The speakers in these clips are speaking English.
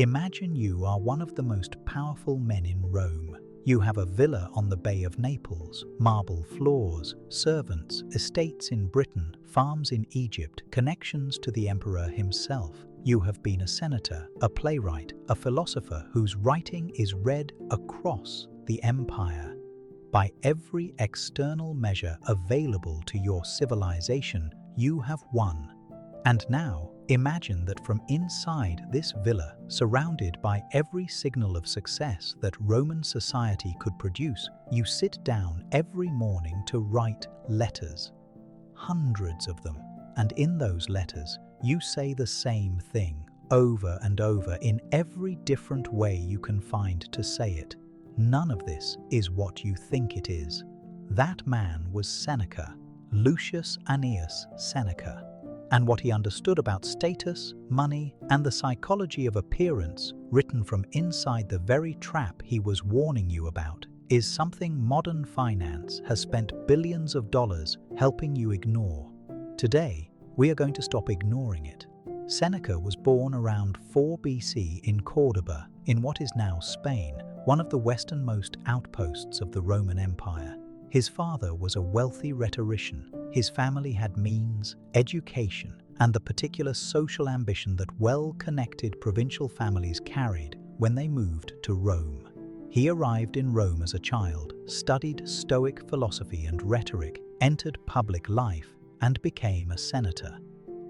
Imagine you are one of the most powerful men in Rome. You have a villa on the Bay of Naples, marble floors, servants, estates in Britain, farms in Egypt, connections to the emperor himself. You have been a senator, a playwright, a philosopher whose writing is read across the empire. By every external measure available to your civilization, you have won. And now, imagine that from inside this villa, surrounded by every signal of success that Roman society could produce, you sit down every morning to write letters. Hundreds of them. And in those letters, you say the same thing, over and over in every different way you can find to say it. None of this is what you think it is. That man was Seneca, Lucius Annaeus Seneca. And what he understood about status, money, and the psychology of appearance, written from inside the very trap he was warning you about, is something modern finance has spent billions of dollars helping you ignore. Today, we are going to stop ignoring it. Seneca was born around 4 BC in Cordoba, in what is now Spain, one of the westernmost outposts of the Roman Empire. His father was a wealthy rhetorician. His family had means, education, and the particular social ambition that well-connected provincial families carried when they moved to Rome. He arrived in Rome as a child, studied Stoic philosophy and rhetoric, entered public life, and became a senator.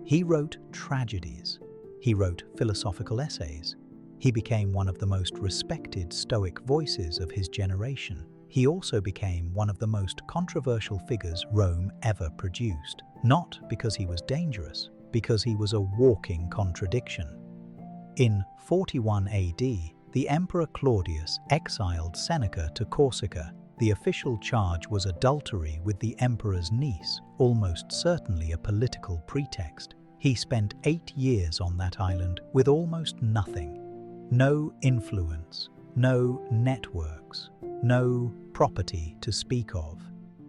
He wrote tragedies. He wrote philosophical essays. He became one of the most respected Stoic voices of his generation. He also became one of the most controversial figures Rome ever produced, not because he was dangerous, because he was a walking contradiction. In 41 AD, the Emperor Claudius exiled Seneca to Corsica. The official charge was adultery with the emperor's niece, almost certainly a political pretext. He spent 8 years on that island with almost nothing. No influence, no networks, no property to speak of.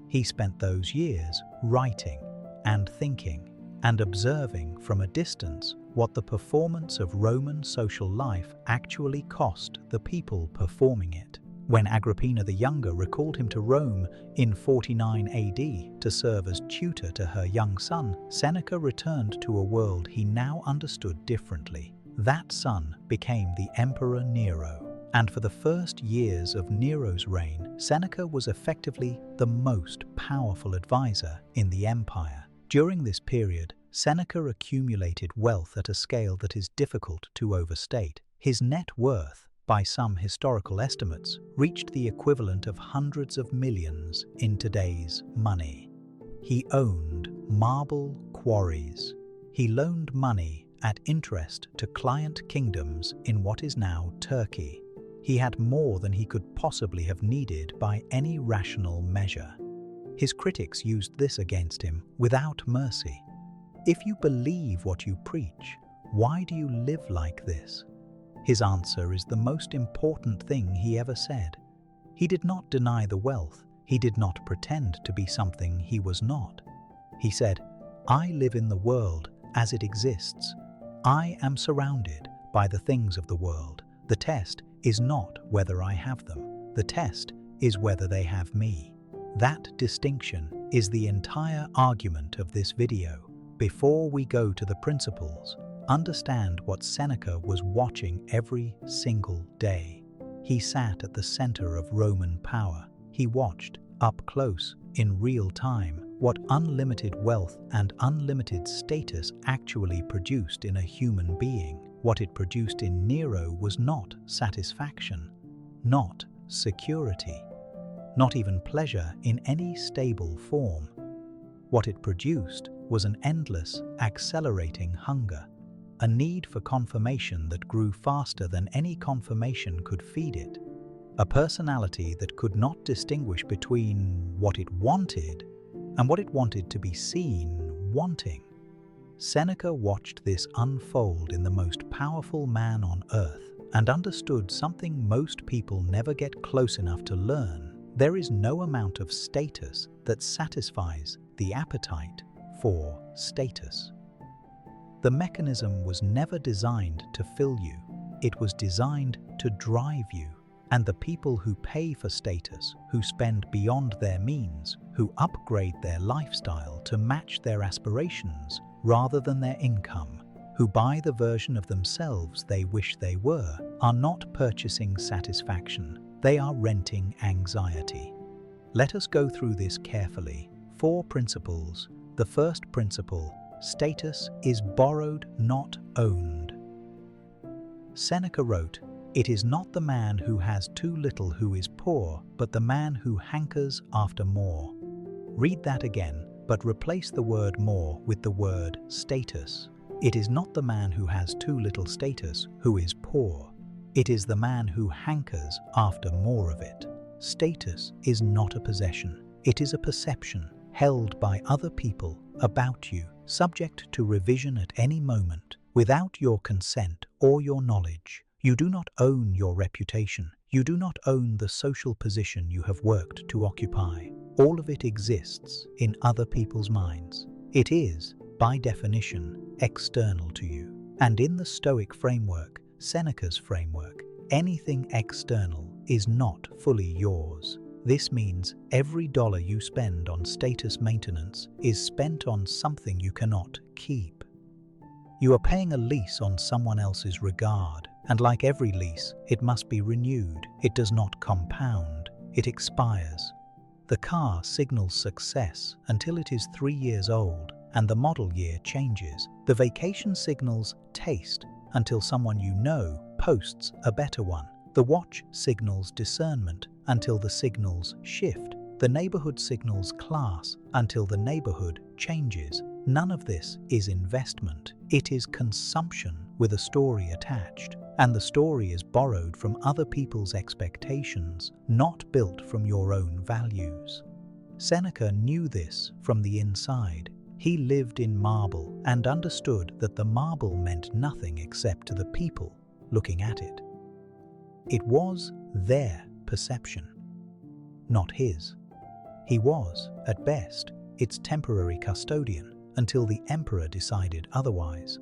He spent those years writing and thinking and observing from a distance what the performance of Roman social life actually cost the people performing it. When Agrippina the Younger recalled him to Rome in 49 AD to serve as tutor to her young son, Seneca returned to a world he now understood differently. That son became the Emperor Nero. And for the first years of Nero's reign, Seneca was effectively the most powerful advisor in the empire. During this period, Seneca accumulated wealth at a scale that is difficult to overstate. His net worth, by some historical estimates, reached the equivalent of hundreds of millions in today's money. He owned marble quarries. He loaned money at interest to client kingdoms in what is now Turkey. He had more than he could possibly have needed by any rational measure. His critics used this against him without mercy. If you believe what you preach, why do you live like this? His answer is the most important thing he ever said. He did not deny the wealth. He did not pretend to be something he was not. He said, "I live in the world as it exists. I am surrounded by the things of the world. The test is not whether I have them. The test is whether they have me." That distinction is the entire argument of this video. Before we go to the principles, understand what Seneca was watching every single day. He sat at the center of Roman power. He watched, up close, in real time, what unlimited wealth and unlimited status actually produced in a human being. What it produced in Nero was not satisfaction, not security, not even pleasure in any stable form. What it produced was an endless, accelerating hunger, a need for confirmation that grew faster than any confirmation could feed it, a personality that could not distinguish between what it wanted and what it wanted to be seen wanting. Seneca watched this unfold in the most powerful man on earth and understood something most people never get close enough to learn. There is no amount of status that satisfies the appetite for status. The mechanism was never designed to fill you. It was designed to drive you. And the people who pay for status, who spend beyond their means, who upgrade their lifestyle to match their aspirations rather than their income, who buy the version of themselves they wish they were, are not purchasing satisfaction, they are renting anxiety. Let us go through this carefully. 4 principles. The first principle: status is borrowed, not owned. Seneca wrote, "It is not the man who has too little who is poor, but the man who hankers after more." Read that again, but replace the word more with the word status. It is not the man who has too little status who is poor. It is the man who hankers after more of it. Status is not a possession. It is a perception held by other people about you, subject to revision at any moment, without your consent or your knowledge. You do not own your reputation. You do not own the social position you have worked to occupy. All of it exists in other people's minds. It is, by definition, external to you. And in the Stoic framework, Seneca's framework, anything external is not fully yours. This means every dollar you spend on status maintenance is spent on something you cannot keep. You are paying a lease on someone else's regard, and like every lease, it must be renewed. It does not compound. It expires. The car signals success until it is 3 years old and the model year changes. The vacation signals taste until someone you know posts a better one. The watch signals discernment until the signals shift. The neighborhood signals class until the neighborhood changes. None of this is investment. It is consumption with a story attached. And the story is borrowed from other people's expectations, not built from your own values. Seneca knew this from the inside. He lived in marble and understood that the marble meant nothing except to the people looking at it. It was their perception, not his. He was, at best, its temporary custodian until the emperor decided otherwise.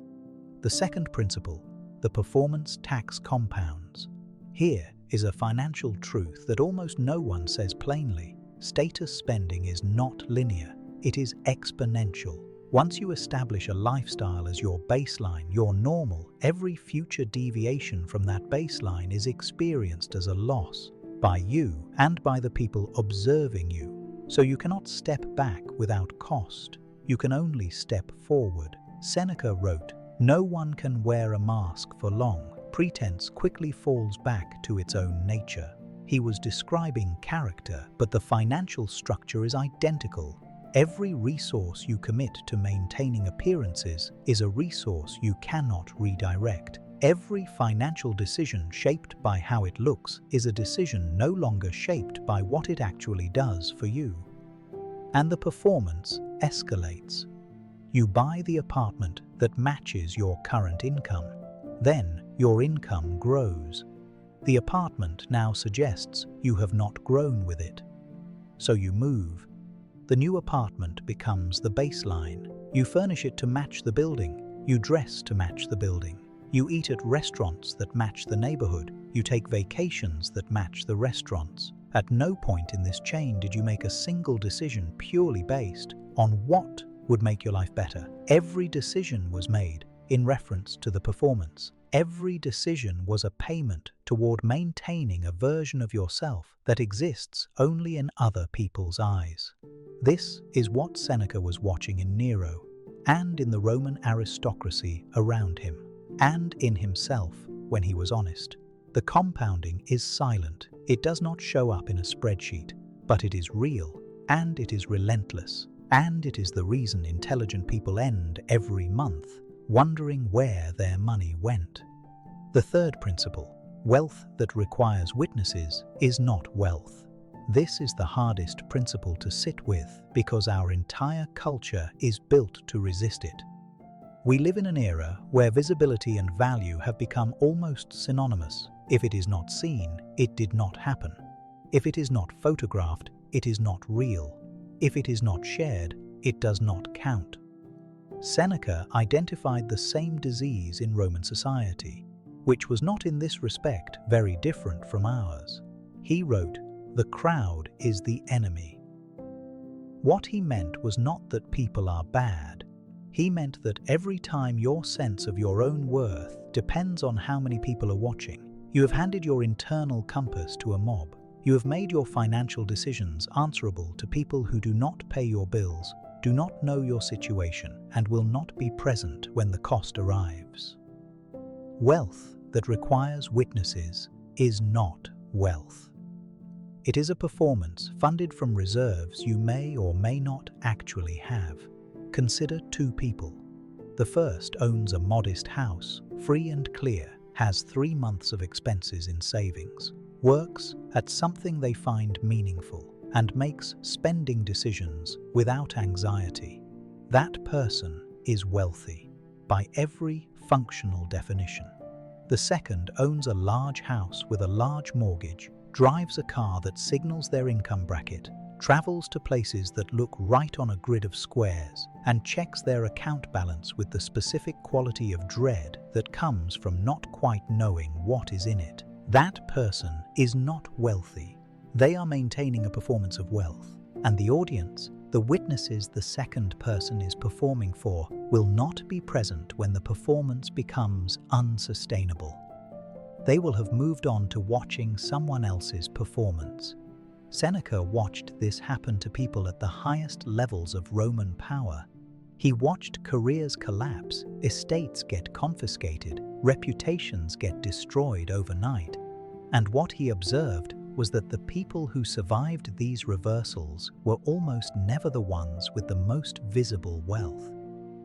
The second principle: the performance tax compounds. Here is a financial truth that almost no one says plainly. Status spending is not linear, it is exponential. Once you establish a lifestyle as your baseline, your normal, every future deviation from that baseline is experienced as a loss by you and by the people observing you. So you cannot step back without cost. You can only step forward. Seneca wrote, "No one can wear a mask for long. Pretense quickly falls back to its own nature." He was describing character, but the financial structure is identical. Every resource you commit to maintaining appearances is a resource you cannot redirect. Every financial decision shaped by how it looks is a decision no longer shaped by what it actually does for you. And the performance escalates. You buy the apartment that matches your current income. Then your income grows. The apartment now suggests you have not grown with it. So you move. The new apartment becomes the baseline. You furnish it to match the building. You dress to match the building. You eat at restaurants that match the neighborhood. You take vacations that match the restaurants. At no point in this chain did you make a single decision purely based on what would make your life better. Every decision was made in reference to the performance. Every decision was a payment toward maintaining a version of yourself that exists only in other people's eyes. This is what Seneca was watching in Nero, and in the Roman aristocracy around him, and in himself when he was honest. The compounding is silent. It does not show up in a spreadsheet, but it is real, and it is relentless, and it is the reason intelligent people end every month wondering where their money went. The third principle: wealth that requires witnesses is not wealth. This is the hardest principle to sit with because our entire culture is built to resist it. We live in an era where visibility and value have become almost synonymous. If it is not seen, it did not happen. If it is not photographed, it is not real. If it is not shared, it does not count. Seneca identified the same disease in Roman society. which was not in this respect very different from ours. He wrote, "The crowd is the enemy." What he meant was not that people are bad. He meant that every time your sense of your own worth depends on how many people are watching, you have handed your internal compass to a mob. You have made your financial decisions answerable to people who do not pay your bills, do not know your situation, and will not be present when the cost arrives. Wealth that requires witnesses is not wealth. It is a performance funded from reserves you may or may not actually have. Consider two people. The first owns a modest house, free and clear, has 3 months of expenses in savings, works at something they find meaningful, and makes spending decisions without anxiety. That person is wealthy, by every functional definition. The second owns a large house with a large mortgage, drives a car that signals their income bracket, travels to places that look right on a grid of squares, and checks their account balance with the specific quality of dread that comes from not quite knowing what is in it. That person is not wealthy. They are maintaining a performance of wealth, and the audience, the witnesses the second person is performing for, will not be present when the performance becomes unsustainable. They will have moved on to watching someone else's performance. Seneca watched this happen to people at the highest levels of Roman power. He watched careers collapse, estates get confiscated, reputations get destroyed overnight. And what he observed was that the people who survived these reversals were almost never the ones with the most visible wealth.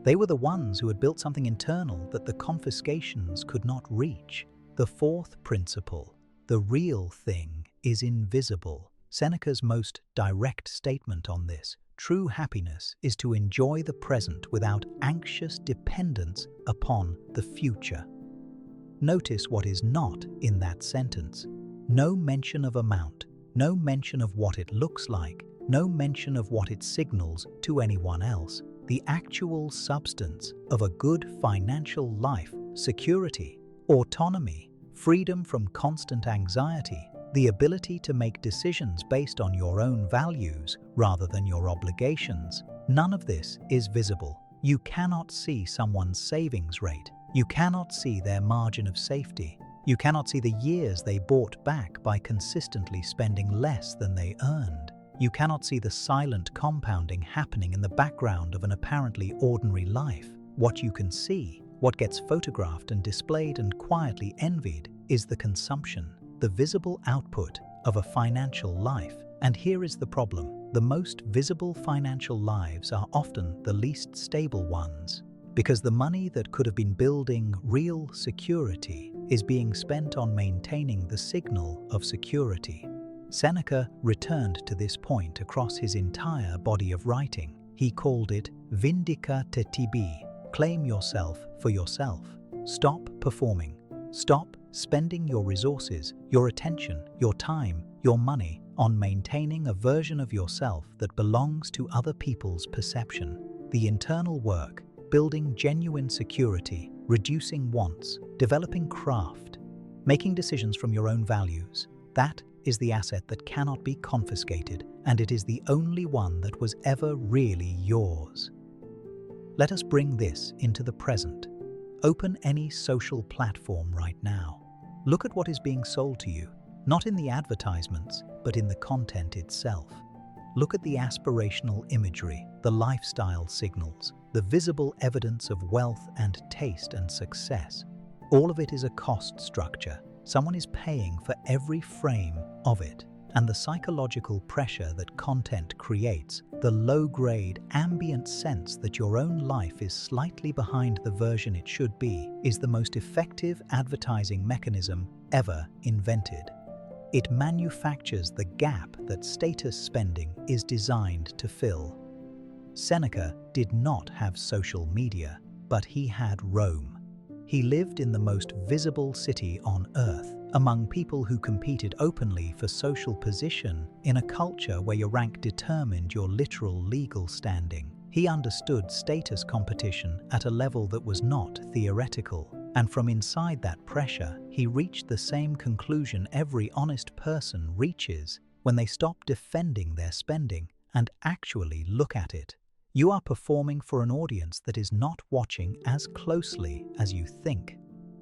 They were the ones who had built something internal that the confiscations could not reach. The fourth principle, the real thing, is invisible. Seneca's most direct statement on this, true happiness is to enjoy the present without anxious dependence upon the future. Notice what is not in that sentence. No mention of amount, no mention of what it looks like, no mention of what it signals to anyone else. The actual substance of a good financial life, security, autonomy, freedom from constant anxiety, the ability to make decisions based on your own values rather than your obligations. None of this is visible. You cannot see someone's savings rate. You cannot see their margin of safety. You cannot see the years they bought back by consistently spending less than they earned. You cannot see the silent compounding happening in the background of an apparently ordinary life. What you can see, what gets photographed and displayed and quietly envied, is the consumption, the visible output of a financial life. And here is the problem. The most visible financial lives are often the least stable ones, because the money that could have been building real security is being spent on maintaining the signal of security. Seneca returned to this point across his entire body of writing. He called it Vindica te tibi, claim yourself for yourself. Stop performing. Stop spending your resources, your attention, your time, your money on maintaining a version of yourself that belongs to other people's perception. The internal work, building genuine security, reducing wants, developing craft, making decisions from your own values, that is the asset that cannot be confiscated, and it is the only one that was ever really yours. Let us bring this into the present. Open any social platform right now. Look at what is being sold to you, not in the advertisements, but in the content itself. Look at the aspirational imagery, the lifestyle signals, the visible evidence of wealth and taste and success. All of it is a cost structure. Someone is paying for every frame of it. And the psychological pressure that content creates, the low-grade, ambient sense that your own life is slightly behind the version it should be, is the most effective advertising mechanism ever invented. It manufactures the gap that status spending is designed to fill. Seneca did not have social media, but he had Rome. He lived in the most visible city on earth, among people who competed openly for social position in a culture where your rank determined your literal legal standing. He understood status competition at a level that was not theoretical, And from inside that pressure, he reached the same conclusion every honest person reaches when they stop defending their spending and actually look at it. You are performing for an audience that is not watching as closely as you think.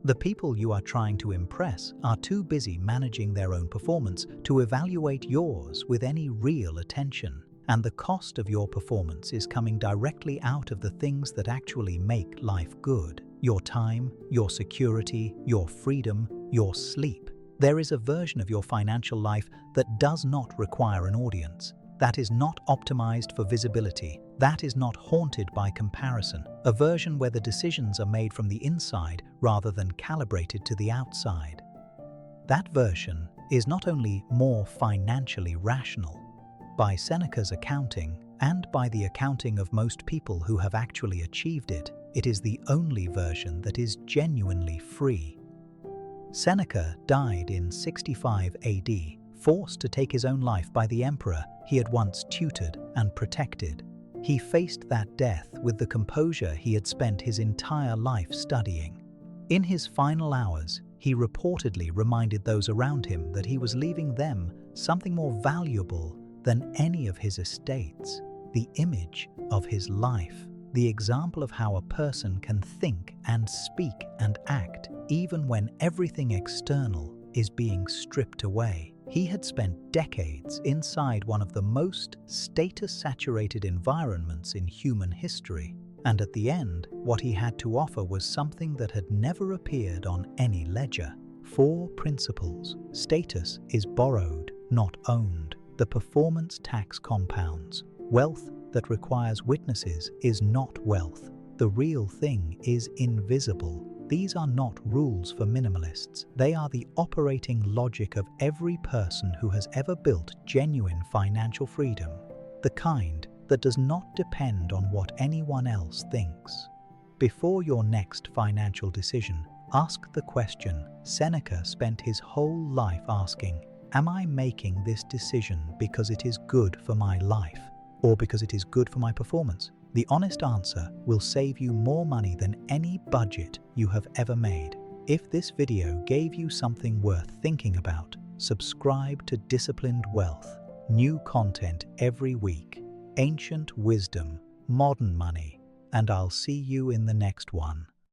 The people you are trying to impress are too busy managing their own performance to evaluate yours with any real attention. And the cost of your performance is coming directly out of the things that actually make life good. Your time, your security, your freedom, your sleep. There is a version of your financial life that does not require an audience. That is not optimized for visibility. That is not haunted by comparison. A version where the decisions are made from the inside rather than calibrated to the outside. That version is not only more financially rational, by Seneca's accounting and by the accounting of most people who have actually achieved it, it is the only version that is genuinely free. Seneca died in 65 AD, forced to take his own life by the emperor he had once tutored and protected. He faced that death with the composure he had spent his entire life studying. In his final hours, he reportedly reminded those around him that he was leaving them something more valuable than any of his estates, the image of his life, the example of how a person can think and speak and act even when everything external is being stripped away. He had spent decades inside one of the most status-saturated environments in human history, and at the end, what he had to offer was something that had never appeared on any ledger. 4 principles. Status is borrowed, not owned. The performance tax compounds. Wealth that requires witnesses is not wealth. The real thing is invisible. These are not rules for minimalists. They are the operating logic of every person who has ever built genuine financial freedom, the kind that does not depend on what anyone else thinks. Before your next financial decision, ask the question Seneca spent his whole life asking: am I making this decision because it is good for my life, or because it is good for my performance? The honest answer will save you more money than any budget you have ever made. If this video gave you something worth thinking about, subscribe to Disciplined Wealth. New content every week. Ancient wisdom, modern money, and I'll see you in the next one.